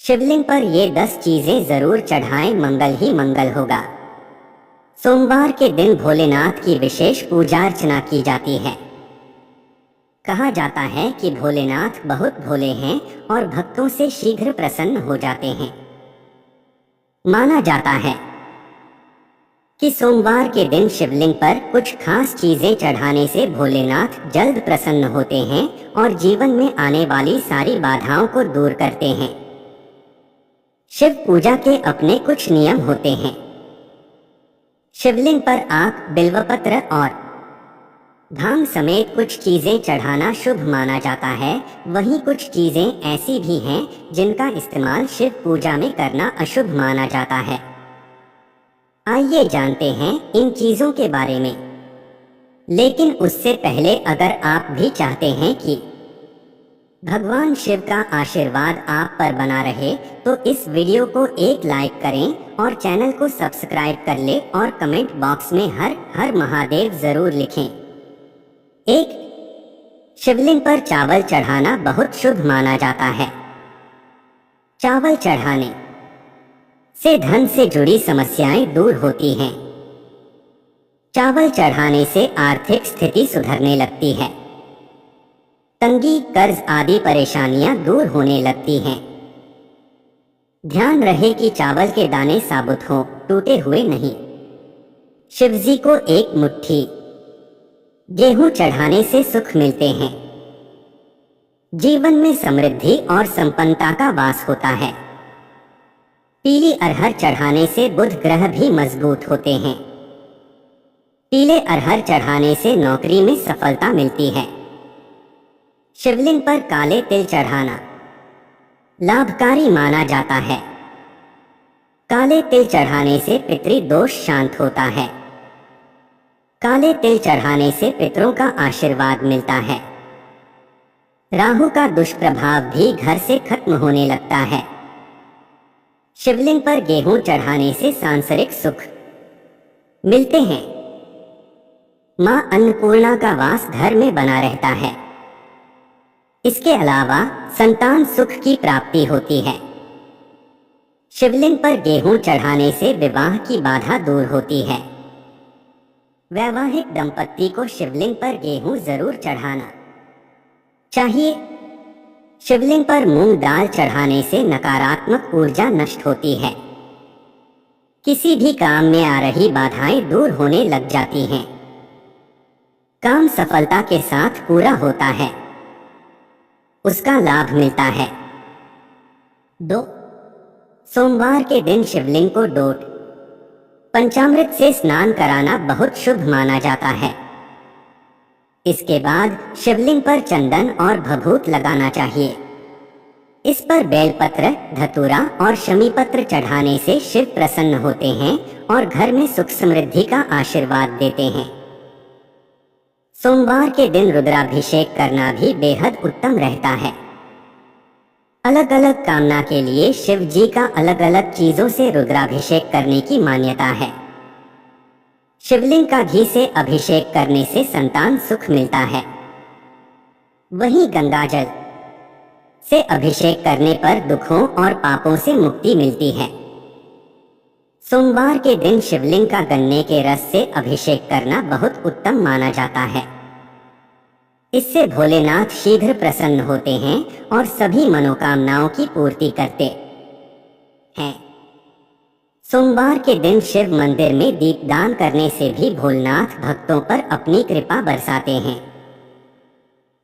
शिवलिंग पर ये 10 चीजें जरूर चढ़ाएं, मंगल ही मंगल होगा। सोमवार के दिन भोलेनाथ की विशेष पूजा अर्चना की जाती है। कहा जाता है कि भोलेनाथ बहुत भोले हैं और भक्तों से शीघ्र प्रसन्न हो जाते हैं। माना जाता है कि सोमवार के दिन शिवलिंग पर कुछ खास चीजें चढ़ाने से भोलेनाथ जल्द प्रसन्न होते हैं और जीवन में आने वाली सारी बाधाओं को दूर करते हैं। शिव पूजा के अपने कुछ नियम होते हैं। शिवलिंग पर आक, बिल्वपत्र और भांग समेत कुछ चीजें चढ़ाना शुभ माना जाता है। वहीं कुछ चीजें ऐसी भी हैं जिनका इस्तेमाल शिव पूजा में करना अशुभ माना जाता है। आइए जानते हैं इन चीजों के बारे में। लेकिन उससे पहले अगर आप भी चाहते हैं कि भगवान शिव का आशीर्वाद आप पर बना रहे तो इस वीडियो को एक लाइक करें और चैनल को सब्सक्राइब कर ले और कमेंट बॉक्स में हर हर महादेव जरूर लिखें। 1. शिवलिंग पर चावल चढ़ाना बहुत शुभ माना जाता है। चावल चढ़ाने से धन से जुड़ी समस्याएं दूर होती हैं। चावल चढ़ाने से आर्थिक स्थिति सुधरने लगती है। तंगी, कर्ज आदि परेशानियां दूर होने लगती हैं। ध्यान रहे कि चावल के दाने साबुत हों, टूटे हुए नहीं। शिवजी को एक मुट्ठी गेहूं चढ़ाने से सुख मिलते हैं। जीवन में समृद्धि और संपन्नता का वास होता है। पीली अरहर चढ़ाने से बुध ग्रह भी मजबूत होते हैं। पीले अरहर चढ़ाने से नौकरी में सफलता मिलती है। शिवलिंग पर काले तिल चढ़ाना लाभकारी माना जाता है। काले तिल चढ़ाने से पितृदोष शांत होता है। काले तिल चढ़ाने से पितरों का आशीर्वाद मिलता है। राहु का दुष्प्रभाव भी घर से खत्म होने लगता है। शिवलिंग पर गेहूं चढ़ाने से सांसारिक सुख मिलते हैं। मां अन्नपूर्णा का वास घर में बना रहता है। इसके अलावा संतान सुख की प्राप्ति होती है। शिवलिंग पर गेहूं चढ़ाने से विवाह की बाधा दूर होती है। वैवाहिक दंपत्ति को शिवलिंग पर गेहूं जरूर चढ़ाना चाहिए। शिवलिंग पर मूंग दाल चढ़ाने से नकारात्मक ऊर्जा नष्ट होती है। किसी भी काम में आ रही बाधाएं दूर होने लग जाती हैं। काम सफलता के साथ पूरा होता है। उसका लाभ मिलता है। 2. सोमवार के दिन शिवलिंग को डोट पंचामृत से स्नान कराना बहुत शुभ माना जाता है। इसके बाद शिवलिंग पर चंदन और भभूत लगाना चाहिए। इस पर बेलपत्र, धतूरा और शमी पत्र चढ़ाने से शिव प्रसन्न होते हैं और घर में सुख समृद्धि का आशीर्वाद देते हैं। सोमवार के दिन रुद्राभिषेक करना भी बेहद उत्तम रहता है। अलग अलग कामना के लिए शिव जी का अलग अलग चीजों से रुद्राभिषेक करने की मान्यता है। शिवलिंग का घी से अभिषेक करने से संतान सुख मिलता है। वहीं गंगाजल से अभिषेक करने पर दुखों और पापों से मुक्ति मिलती है। सोमवार के दिन शिवलिंग का गन्ने के रस से अभिषेक करना बहुत उत्तम माना जाता है। इससे भोलेनाथ शीघ्र प्रसन्न होते हैं और सभी मनोकामनाओं की पूर्ति करते हैं। सोमवार के दिन शिव मंदिर में दीपदान करने से भी भोलेनाथ भक्तों पर अपनी कृपा बरसाते हैं।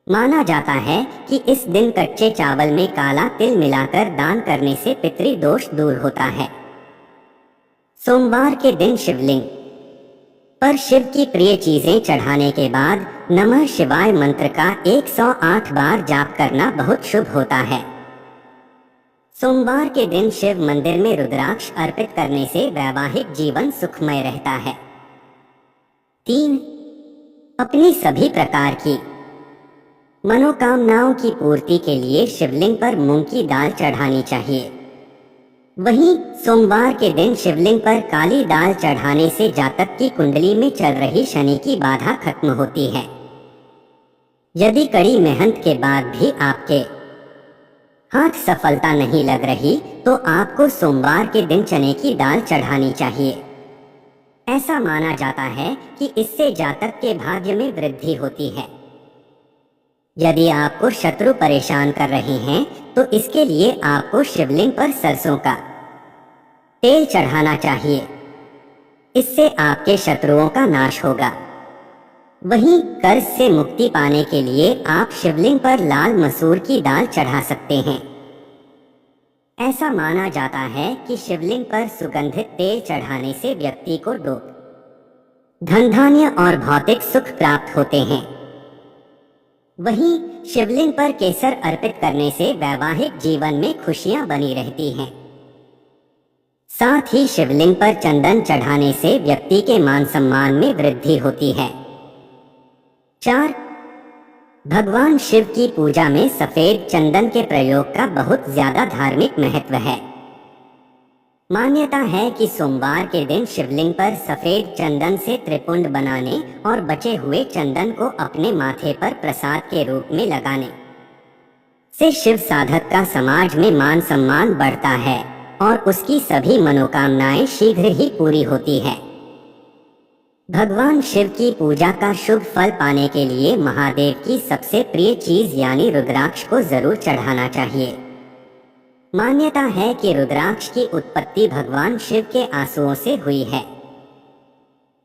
माना जाता है कि इस दिन कच्चे चावल में काला तिल मिलाकर दान करने से पितृदोष दूर होता है। सोमवार के दिन शिवलिंग पर शिव की प्रिय चीजें चढ़ाने के बाद नमः शिवाय मंत्र का 108 बार जाप करना बहुत शुभ होता है। सोमवार के दिन शिव मंदिर में रुद्राक्ष अर्पित करने से वैवाहिक जीवन सुखमय रहता है। 3. अपनी सभी प्रकार की मनोकामनाओं की पूर्ति के लिए शिवलिंग पर मूंग की दाल चढ़ानी चाहिए। वहीं सोमवार के दिन शिवलिंग पर काली दाल चढ़ाने से जातक की कुंडली में चल रही शनि की बाधा खत्म होती है। यदि कड़ी मेहनत के बाद भी आपके हाथ सफलता नहीं लग रही तो आपको सोमवार के दिन चने की दाल चढ़ानी चाहिए। ऐसा माना जाता है कि इससे जातक के भाग्य में वृद्धि होती है। यदि आपको शत्रु परेशान कर रहे हैं तो इसके लिए आपको शिवलिंग पर सरसों का तेल चढ़ाना चाहिए। इससे आपके शत्रुओं का नाश होगा। वहीं कर्ज से मुक्ति पाने के लिए आप शिवलिंग पर लाल मसूर की दाल चढ़ा सकते हैं। ऐसा माना जाता है कि शिवलिंग पर सुगंधित तेल चढ़ाने से व्यक्ति को धन धान्य और भौतिक सुख प्राप्त होते हैं। वहीं शिवलिंग पर केसर अर्पित करने से वैवाहिक जीवन में खुशियां बनी रहती हैं। साथ ही शिवलिंग पर चंदन चढ़ाने से व्यक्ति के मान सम्मान में वृद्धि होती है। 4. भगवान शिव की पूजा में सफेद चंदन के प्रयोग का बहुत ज्यादा धार्मिक महत्व है। मान्यता है कि सोमवार के दिन शिवलिंग पर सफेद चंदन से त्रिपुंड बनाने और बचे हुए चंदन को अपने माथे पर प्रसाद के रूप में लगाने से शिव साधक का समाज में मान सम्मान बढ़ता है और उसकी सभी मनोकामनाएं शीघ्र ही पूरी होती है। भगवान शिव की पूजा का शुभ फल पाने के लिए महादेव की सबसे प्रिय चीज यानी रुद्राक्ष को जरूर चढ़ाना चाहिए। मान्यता है कि रुद्राक्ष की उत्पत्ति भगवान शिव के आंसुओं से हुई है।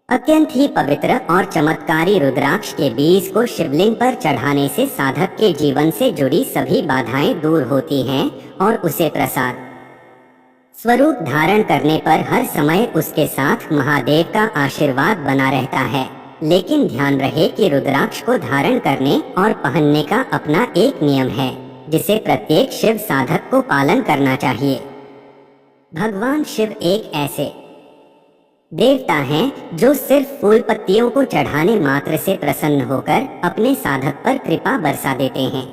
अत्यंत ही पवित्र और चमत्कारी रुद्राक्ष के बीज को शिवलिंग पर चढ़ाने से साधक के जीवन से जुड़ी सभी बाधाएं दूर होती हैं और उसे प्रसाद स्वरूप धारण करने पर हर समय उसके साथ महादेव का आशीर्वाद बना रहता है। लेकिन ध्यान रहे कि रुद्राक्ष को धारण करने और पहनने का अपना एक नियम है जिसे प्रत्येक शिव साधक को पालन करना चाहिए। भगवान शिव एक ऐसे देवता हैं जो सिर्फ फूल पत्तियों को चढ़ाने मात्र से प्रसन्न होकर अपने साधक पर कृपा बरसा देते हैं।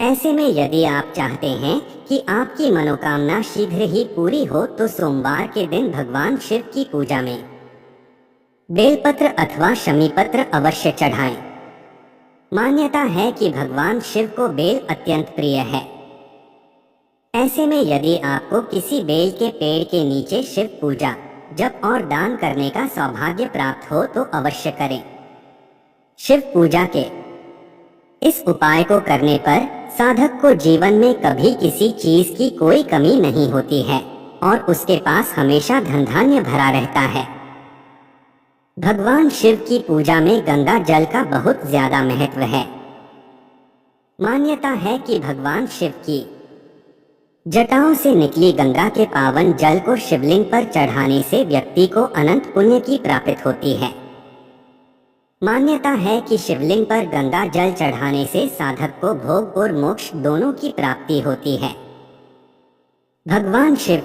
ऐसे में यदि आप चाहते हैं कि आपकी मनोकामना शीघ्र ही पूरी हो तो सोमवार के दिन भगवान शिव की पूजा में बेलपत्र अथवा शमीपत्र अवश्य चढ़ाएं। मान्यता है कि भगवान शिव को बेल अत्यंत प्रिय है। ऐसे में यदि आपको किसी बेल के पेड़ के नीचे शिव पूजा जप और दान करने का सौभाग्य प्राप्त हो तो अवश्य करें। शिव पूजा के इस उपाय को करने पर साधक को जीवन में कभी किसी चीज की कोई कमी नहीं होती है और उसके पास हमेशा धन धान्य भरा रहता है। भगवान शिव की पूजा में गंगा जल का बहुत ज्यादा महत्व है। मान्यता है कि भगवान शिव की जटाओं से निकली गंगा के पावन जल को शिवलिंग पर चढ़ाने से व्यक्ति को अनंत पुण्य की प्राप्ति होती है। मान्यता है कि शिवलिंग पर गंगा जल चढ़ाने से साधक को भोग और मोक्ष दोनों की प्राप्ति होती है। भगवान शिव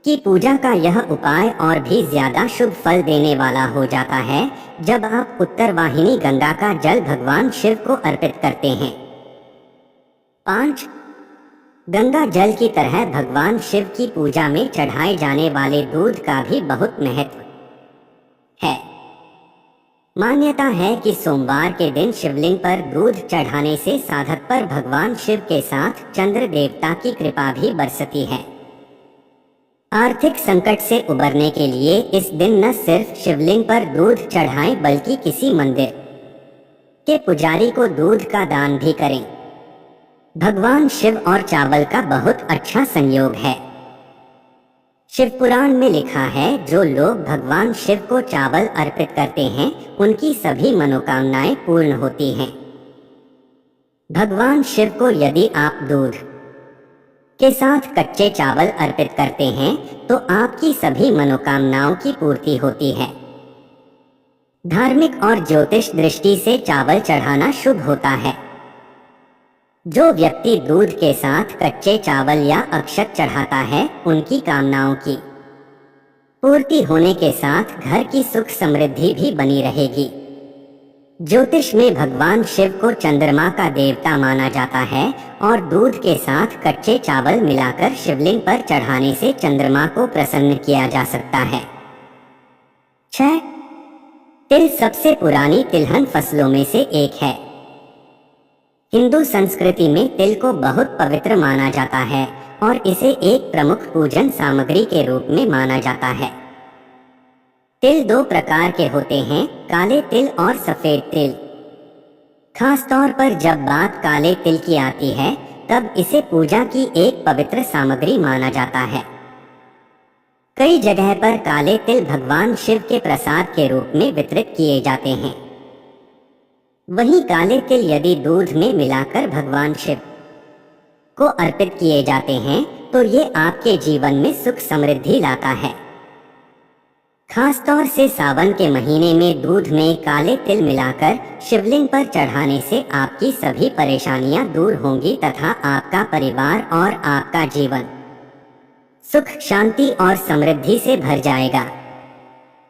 की पूजा का यह उपाय और भी ज्यादा शुभ फल देने वाला हो जाता है जब आप उत्तरवाहिनी गंगा का जल भगवान शिव को अर्पित करते हैं। 5. गंगा जल की तरह भगवान शिव की पूजा में चढ़ाए जाने वाले दूध का भी बहुत महत्व है। मान्यता है कि सोमवार के दिन शिवलिंग पर दूध चढ़ाने से साधक पर भगवान शिव के साथ चंद्र देवता की कृपा भी बरसती है। आर्थिक संकट से उबरने के लिए इस दिन न सिर्फ शिवलिंग पर दूध चढ़ाएं बल्कि किसी मंदिर के पुजारी को दूध का दान भी करें। भगवान शिव और चावल का बहुत अच्छा संयोग है। शिव पुराण में लिखा है जो लोग भगवान शिव को चावल अर्पित करते हैं उनकी सभी मनोकामनाएं पूर्ण होती हैं। भगवान शिव को यदि आप दूध के साथ कच्चे चावल अर्पित करते हैं तो आपकी सभी मनोकामनाओं की पूर्ति होती है। धार्मिक और ज्योतिष दृष्टि से चावल चढ़ाना शुभ होता है। जो व्यक्ति दूध के साथ कच्चे चावल या अक्षत चढ़ाता है उनकी कामनाओं की पूर्ति होने के साथ घर की सुख समृद्धि भी बनी रहेगी। ज्योतिष में भगवान शिव को चंद्रमा का देवता माना जाता है और दूध के साथ कच्चे चावल मिलाकर शिवलिंग पर चढ़ाने से चंद्रमा को प्रसन्न किया जा सकता है। 6. तिल सबसे पुरानी तिलहन फसलों में से एक है। हिंदू संस्कृति में तिल को बहुत पवित्र माना जाता है और इसे एक प्रमुख पूजन सामग्री के रूप में माना जाता है। तिल दो प्रकार के होते हैं, काले तिल और सफेद तिल। खासतौर पर जब बात काले तिल की आती है तब इसे पूजा की एक पवित्र सामग्री माना जाता है। कई जगह पर काले तिल भगवान शिव के प्रसाद के रूप में वितरित किए जाते हैं। वहीं काले तिल यदि दूध में मिलाकर भगवान शिव को अर्पित किए जाते हैं तो ये आपके जीवन में सुख समृद्धि लाता है। खासतौर से सावन के महीने में दूध में काले तिल मिलाकर शिवलिंग पर चढ़ाने से आपकी सभी परेशानियां दूर होंगी तथा आपका परिवार और आपका जीवन सुख, शांति और समृद्धि से भर जाएगा।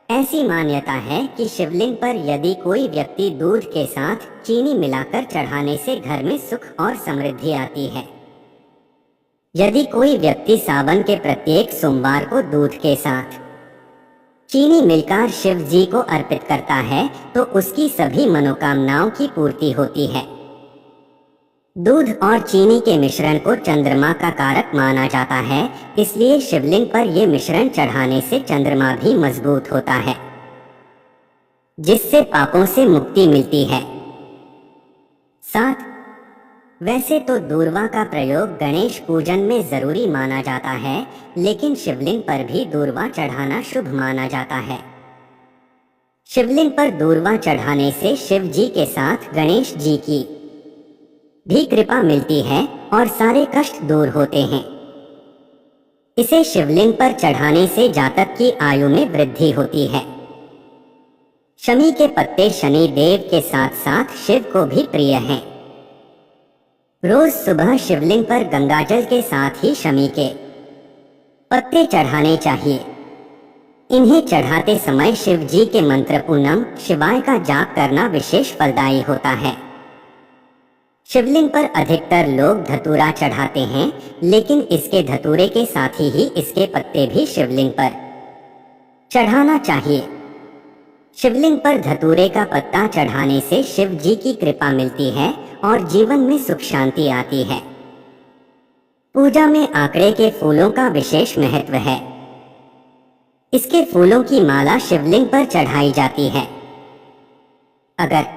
ऐसी मान्यता है कि शिवलिंग पर यदि कोई व्यक्ति दूध के साथ चीनी मिलाकर चढ़ाने से घर में सुख और समृद्धि आती है। यदि कोई व्यक्ति सावन के प्रत्येक सोमवार को दूध के साथ चीनी मिलकर शिव जी को अर्पित करता है तो उसकी सभी मनोकामनाओं की पूर्ति होती है। दूध और चीनी के मिश्रण को चंद्रमा का कारक माना जाता है, इसलिए शिवलिंग पर यह मिश्रण चढ़ाने से चंद्रमा भी मजबूत होता है, जिससे पापों से मुक्ति मिलती है। 7. वैसे तो दूर्वा का प्रयोग गणेश पूजन में जरूरी माना जाता है, लेकिन शिवलिंग पर भी दूर्वा चढ़ाना शुभ माना जाता है। शिवलिंग पर दूर्वा चढ़ाने से शिव जी के साथ गणेश जी की भी कृपा मिलती है और सारे कष्ट दूर होते हैं। इसे शिवलिंग पर चढ़ाने से जातक की आयु में वृद्धि होती है। शमी के पत्ते शनि देव के साथ साथ शिव को भी प्रिय हैं। रोज सुबह शिवलिंग पर गंगाजल के साथ ही शमी के पत्ते चढ़ाने चाहिए। इन्हें चढ़ाते समय शिव जी के मंत्र ओम नमः शिवाय का जाप करना विशेष फलदायी होता है। शिवलिंग पर अधिकतर लोग धतूरा चढ़ाते हैं, लेकिन इसके धतूरे के साथ ही इसके पत्ते भी शिवलिंग पर चढ़ाना चाहिए। शिवलिंग पर धतूरे का पत्ता चढ़ाने से शिव जी की कृपा मिलती है और जीवन में सुख शांति आती है। पूजा में आंकड़े के फूलों का विशेष महत्व है। इसके फूलों की माला शिवलिंग पर चढ़ाई जाती है। अगर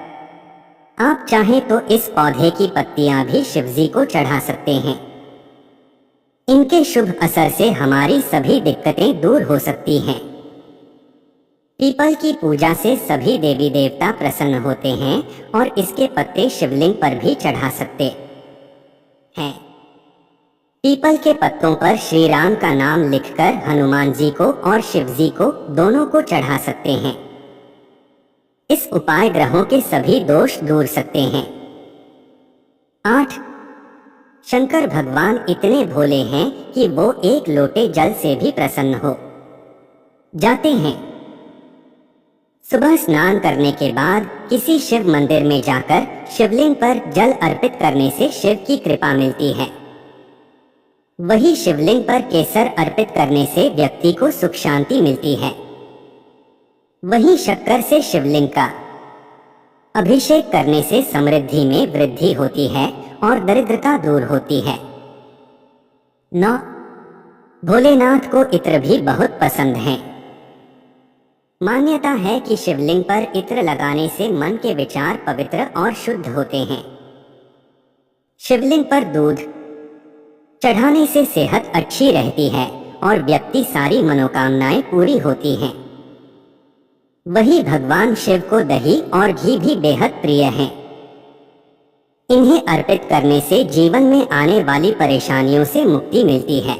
आप चाहें तो इस पौधे की पत्तियां भी शिवजी को चढ़ा सकते हैं। इनके शुभ असर से हमारी सभी दिक्कतें दूर हो सकती हैं। पीपल की पूजा से सभी देवी देवता प्रसन्न होते हैं और इसके पत्ते शिवलिंग पर भी चढ़ा सकते हैं। पीपल के पत्तों पर श्री राम का नाम लिखकर हनुमान जी को और शिव जी को दोनों को चढ़ा सकते हैं। इस उपाय ग्रहों के सभी दोष दूर सकते हैं। 8. शंकर भगवान इतने भोले हैं कि वो एक लोटे जल से भी प्रसन्न हो जाते हैं। सुबह स्नान करने के बाद किसी शिव मंदिर में जाकर शिवलिंग पर जल अर्पित करने से शिव की कृपा मिलती है। वही शिवलिंग पर केसर अर्पित करने से व्यक्ति को सुख शांति मिलती है। वहीं शक्कर से शिवलिंग का अभिषेक करने से समृद्धि में वृद्धि होती है और दरिद्रता दूर होती है। 9. भोलेनाथ को इत्र भी बहुत पसंद है। मान्यता है कि शिवलिंग पर इत्र लगाने से मन के विचार पवित्र और शुद्ध होते हैं। शिवलिंग पर दूध चढ़ाने से सेहत अच्छी रहती है और व्यक्ति सारी मनोकामनाएं पूरी होती हैं। वही भगवान शिव को दही और घी भी बेहद प्रिय हैं। इन्हें अर्पित करने से जीवन में आने वाली परेशानियों से मुक्ति मिलती है।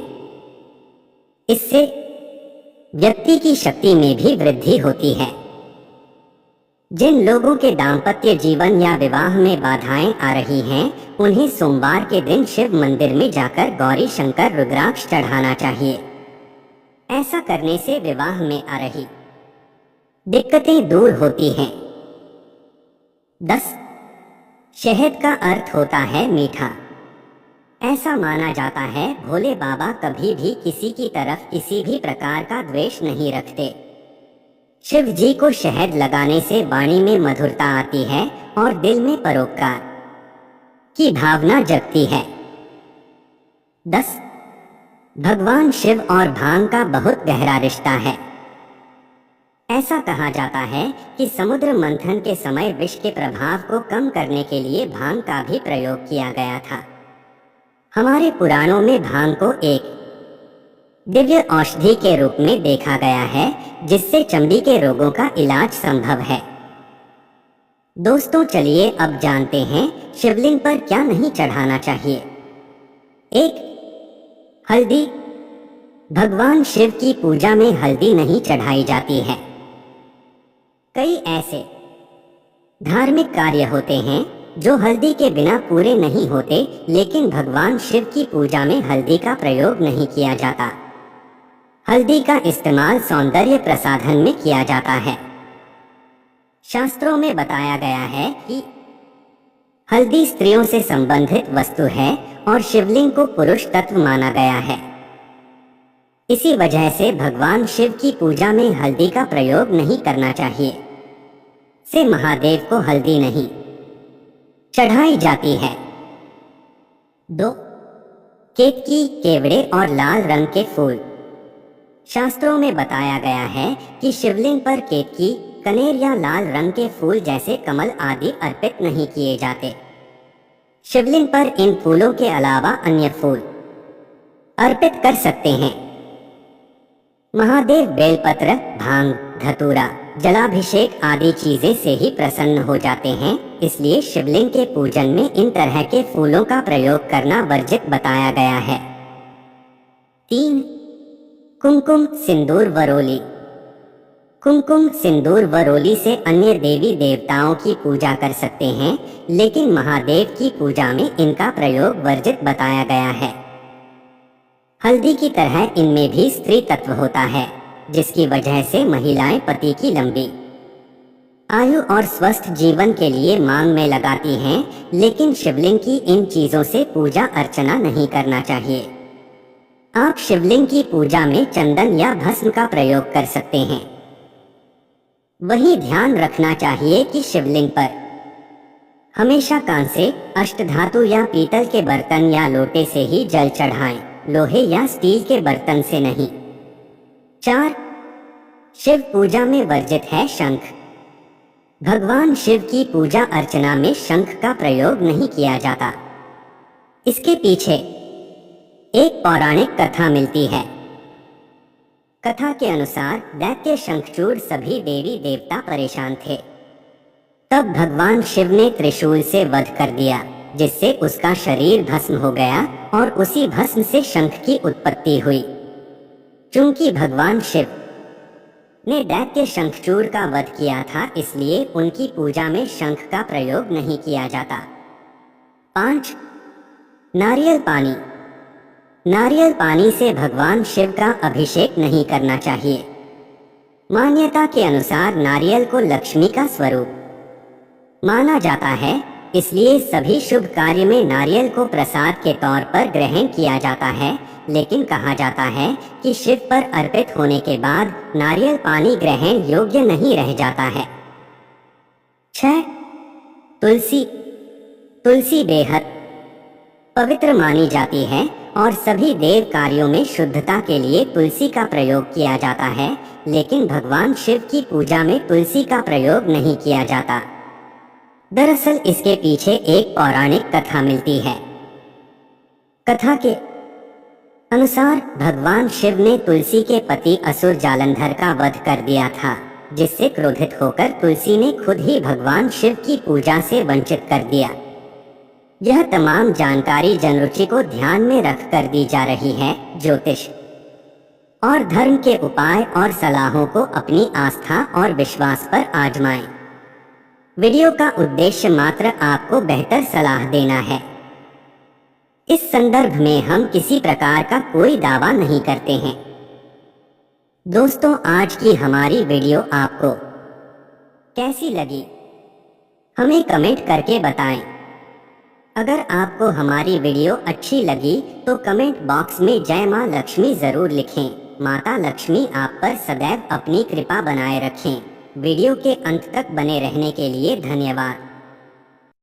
इससे व्यक्ति की शक्ति में भी वृद्धि होती है। जिन लोगों के दाम्पत्य जीवन या विवाह में बाधाएं आ रही हैं, उन्हें सोमवार के दिन शिव मंदिर में जाकर गौरी शंकर रुद्राक्ष चढ़ाना चाहिए। ऐसा करने से विवाह में आ रही दिक्कतें दूर होती हैं। 10. शहद का अर्थ होता है मीठा। ऐसा माना जाता है भोले बाबा कभी भी किसी की तरफ किसी भी प्रकार का द्वेष नहीं रखते। शिव जी को शहद लगाने से वाणी में मधुरता आती है और दिल में परोपकार की भावना जगती है। 10. भगवान शिव और भांग का बहुत गहरा रिश्ता है। ऐसा कहा जाता है कि समुद्र मंथन के समय विष के प्रभाव को कम करने के लिए भांग का भी प्रयोग किया गया था। हमारे पुराणों में भांग को एक दिव्य औषधि के रूप में देखा गया है, जिससे चमड़ी के रोगों का इलाज संभव है। दोस्तों, चलिए अब जानते हैं शिवलिंग पर क्या नहीं चढ़ाना चाहिए। 1. हल्दी। भगवान शिव की पूजा में हल्दी नहीं चढ़ाई जाती है। कई ऐसे धार्मिक कार्य होते हैं जो हल्दी के बिना पूरे नहीं होते, लेकिन भगवान शिव की पूजा में हल्दी का प्रयोग नहीं किया जाता। हल्दी का इस्तेमाल सौंदर्य प्रसाधन में किया जाता है। शास्त्रों में बताया गया है कि हल्दी स्त्रियों से संबंधित वस्तु है और शिवलिंग को पुरुष तत्व माना गया है। इसी वजह से भगवान शिव की पूजा में हल्दी का प्रयोग नहीं करना चाहिए। से महादेव को हल्दी नहीं चढ़ाई जाती है। 2. केतकी, केवड़े और लाल रंग के फूल। शास्त्रों में बताया गया है कि शिवलिंग पर केतकी, कनेर या लाल रंग के फूल जैसे कमल आदि अर्पित नहीं किए जाते। शिवलिंग पर इन फूलों के अलावा अन्य फूल अर्पित कर सकते हैं। महादेव बेलपत्र, भांग, धतूरा, जलाभिषेक आदि चीजें से ही प्रसन्न हो जाते हैं, इसलिए शिवलिंग के पूजन में इन तरह के फूलों का प्रयोग करना वर्जित बताया गया है। 3. कुमकुम, सिंदूर, वरोली। कुमकुम, सिंदूर, वरोली से अन्य देवी देवताओं की पूजा कर सकते हैं, लेकिन महादेव की पूजा में इनका प्रयोग वर्जित बताया गया है। हल्दी की तरह इनमें भी स्त्री तत्व होता है, जिसकी वजह से महिलाएं पति की लंबी आयु और स्वस्थ जीवन के लिए मांग में लगाती हैं, लेकिन शिवलिंग की इन चीजों से पूजा अर्चना नहीं करना चाहिए। आप शिवलिंग की पूजा में चंदन या भस्म का प्रयोग कर सकते हैं। वहीं ध्यान रखना चाहिए कि शिवलिंग पर हमेशा कांसे, अष्टधातु या पीतल के बर्तन या लोटे से ही जल चढ़ाएं, लोहे या स्टील के बर्तन से नहीं। 4. शिव पूजा में वर्जित है शंख। भगवान शिव की पूजा अर्चना में शंख का प्रयोग नहीं किया जाता। इसके पीछे एक पौराणिक कथा मिलती है। कथा के अनुसार दैत्य शंखचूड़ सभी देवी देवता परेशान थे। तब भगवान शिव ने त्रिशूल से वध कर दिया, जिससे उसका शरीर भस्म हो गया और उसी भस्म से शंख की उत्पत्ति हुई। चूंकि भगवान शिव ने दैत्य शंखचूड़ का वध किया था, इसलिए उनकी पूजा में शंख का प्रयोग नहीं किया जाता। 5. नारियल पानी। नारियल पानी से भगवान शिव का अभिषेक नहीं करना चाहिए। मान्यता के अनुसार नारियल को लक्ष्मी का स्वरूप माना जाता है, इसलिए सभी शुभ कार्य में नारियल को प्रसाद के तौर पर ग्रहण किया जाता है, लेकिन कहा जाता है कि शिव पर अर्पित होने के बाद नारियल पानी ग्रहण योग्य नहीं रह जाता है। 6. तुलसी। तुलसी बेहद पवित्र मानी जाती है और सभी देव कार्यों में शुद्धता के लिए तुलसी का प्रयोग किया जाता है, लेकिन भगवान शिव की पूजा में तुलसी का प्रयोग नहीं किया जाता। दरअसल इसके पीछे एक पौराणिक कथा मिलती है। कथा के अनुसार भगवान शिव ने तुलसी के पति असुर जालंधर का वध कर दिया था, जिससे क्रोधित होकर तुलसी ने खुद ही भगवान शिव की पूजा से वंचित कर दिया। यह तमाम जानकारी जनरुचि को ध्यान में रख कर दी जा रही है। ज्योतिष और धर्म के उपाय और सलाहों को अपनी आस्था और विश्वास पर आजमाएं। वीडियो का उद्देश्य मात्र आपको बेहतर सलाह देना है। इस संदर्भ में हम किसी प्रकार का कोई दावा नहीं करते हैं। दोस्तों, आज की हमारी वीडियो आपको कैसी लगी, हमें कमेंट करके बताएं। अगर आपको हमारी वीडियो अच्छी लगी तो कमेंट बॉक्स में जय मां लक्ष्मी जरूर लिखें। माता लक्ष्मी आप पर सदैव अपनी कृपा बनाए रखें। वीडियो के अंत तक बने रहने के लिए धन्यवाद।